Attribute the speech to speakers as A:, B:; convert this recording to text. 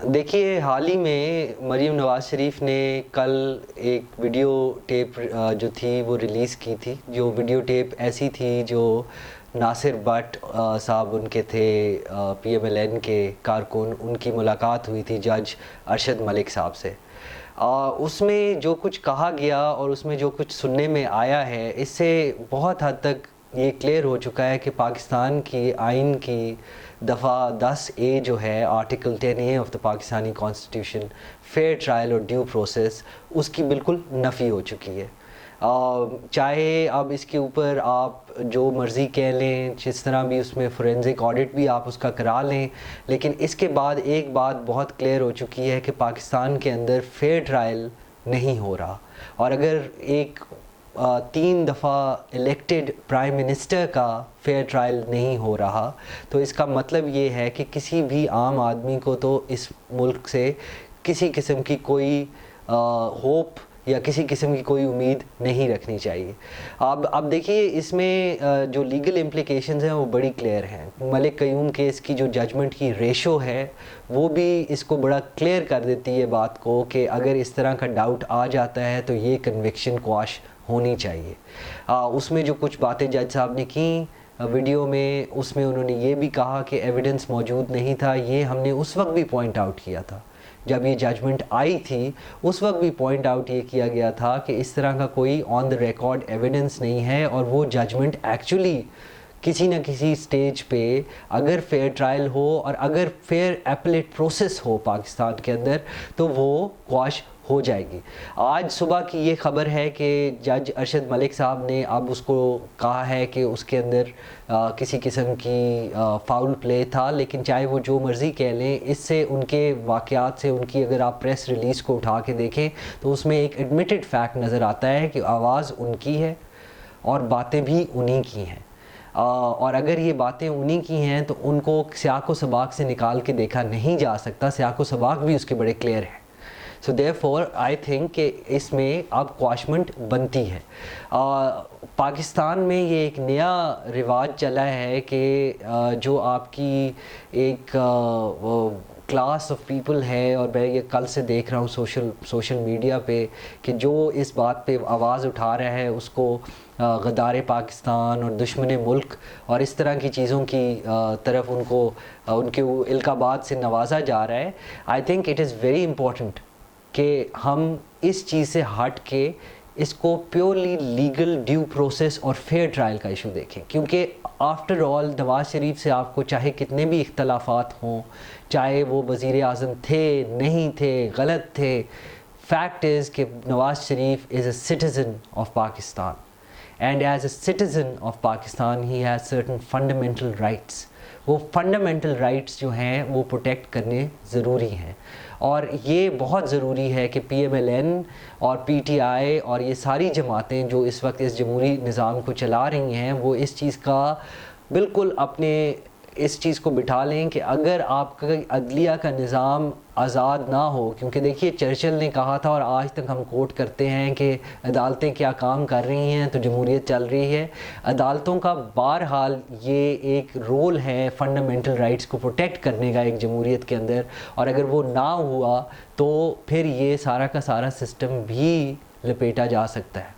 A: دیکھیے حال ہی میں مریم نواز شریف نے کل ایک ویڈیو ٹیپ جو تھی وہ ریلیز کی تھی. جو ویڈیو ٹیپ ایسی تھی جو ناصر بٹ صاحب ان کے تھے پی ایم ایل این کے کارکن, ان کی ملاقات ہوئی تھی جج ارشد ملک صاحب سے. اس میں جو کچھ کہا گیا اور اس میں جو کچھ سننے میں آیا ہے, اس سے بہت حد تک یہ کلیئر ہو چکا ہے کہ پاکستان کی آئین کی دفعہ 10A جو ہے, article 10A of the Pakistani constitution, fair trial اور ڈیو پروسیس, اس کی بالکل نفی ہو چکی ہے. چاہے اب اس کے اوپر آپ جو مرضی کہہ لیں, جس طرح بھی اس میں فورینزک آڈٹ بھی آپ اس کا کرا لیں, لیکن اس کے بعد ایک بات بہت کلیئر ہو چکی ہے کہ پاکستان کے اندر فیئر ٹرائل نہیں ہو رہا. اور اگر ایک 3 دفعہ الیکٹڈ پرائم منسٹر کا فیئر ٹرائل نہیں ہو رہا, تو اس کا مطلب یہ ہے کہ کسی بھی عام آدمی کو تو اس ملک سے کسی قسم کی کوئی ہوپ یا کسی قسم کی کوئی امید نہیں رکھنی چاہیے. اب دیکھیے اس میں جو لیگل امپلیکیشنز ہیں وہ بڑی کلیئر ہیں. ملک قیوم کیس کی جو ججمنٹ کی ریشو ہے وہ بھی اس کو بڑا کلیئر کر دیتی ہے بات کو, کہ اگر اس طرح کا ڈاؤٹ آ جاتا ہے تو یہ کنوکشن کواش ہونی چاہیے. اس میں جو کچھ باتیں جج صاحب نے کی ویڈیو میں, اس میں انہوں نے یہ بھی کہا کہ ایویڈنس موجود نہیں تھا. یہ ہم نے اس وقت بھی پوائنٹ آؤٹ کیا تھا جب یہ ججمنٹ آئی تھی, اس وقت بھی پوائنٹ آؤٹ یہ کیا گیا تھا کہ اس طرح کا کوئی آن دا ریکارڈ ایویڈنس نہیں ہے. اور وہ ججمنٹ ایکچولی کسی نہ کسی سٹیج پہ اگر فیئر ٹرائل ہو اور اگر فیئر ایپلیٹ پروسیس ہو پاکستان کے اندر, تو وہ کواش ہو جائے گی. آج صبح کی یہ خبر ہے کہ جج ارشد ملک صاحب نے اب اس کو کہا ہے کہ اس کے اندر کسی قسم کی فاؤل پلے تھا, لیکن چاہے وہ جو مرضی کہہ لیں, اس سے ان کے واقعات سے, ان کی اگر آپ پریس ریلیز کو اٹھا کے دیکھیں تو اس میں ایک ایڈمیٹڈ فیکٹ نظر آتا ہے کہ آواز ان کی ہے اور باتیں بھی انہی کی ہیں. اور اگر یہ باتیں انہی کی ہیں تو ان کو سیاق و سباق سے نکال کے دیکھا نہیں جا سکتا. سیاق و سباق بھی اس کے بڑے کلیئر ہیں. سو دیئرفور آئی تھنک کہ اس میں اب کواشمنٹ بنتی ہے. پاکستان میں یہ ایک نیا رواج چلا ہے کہ جو آپ کی ایک کلاس آف پیپل ہے, اور میں یہ کل سے دیکھ رہا ہوں سوشل میڈیا پہ, کہ جو اس بات پہ آواز اٹھا رہا ہے اس کو غدار پاکستان اور دشمن ملک اور اس طرح کی چیزوں کی طرف ان کے القابات سے نوازا جا رہا ہے. I think it is very important کہ ہم اس چیز سے ہٹ کے اس کو پیورلی لیگل ڈیو پروسیس اور فیئر ٹرائل کا ایشو دیکھیں. کیونکہ آفٹر آل نواز شریف سے آپ کو چاہے کتنے بھی اختلافات ہوں, چاہے وہ وزیر اعظم تھے, نہیں تھے, غلط تھے, فیکٹ از کہ Nawaz Sharif is a citizen of Pakistan, and as a citizen of Pakistan he has certain fundamental rights. وہ فنڈامنٹل رائٹس جو ہیں وہ پروٹیکٹ کرنے ضروری ہیں. اور یہ بہت ضروری ہے کہ پی ایم ایل این اور پی ٹی آئی اور یہ ساری جماعتیں جو اس وقت اس جمہوری نظام کو چلا رہی ہیں, وہ اس چیز کا بالکل اپنے اس چیز کو بٹھا لیں کہ اگر آپ کا عدلیہ کا نظام آزاد نہ ہو, کیونکہ دیکھیے چرچل نے کہا تھا اور آج تک ہم کوٹ کرتے ہیں کہ عدالتیں کیا کام کر رہی ہیں تو جمہوریت چل رہی ہے. عدالتوں کا بہرحال یہ ایک رول ہے فنڈامنٹل رائٹس کو پروٹیکٹ کرنے کا ایک جمہوریت کے اندر, اور اگر وہ نہ ہوا تو پھر یہ سارا کا سارا سسٹم بھی لپیٹا جا سکتا ہے.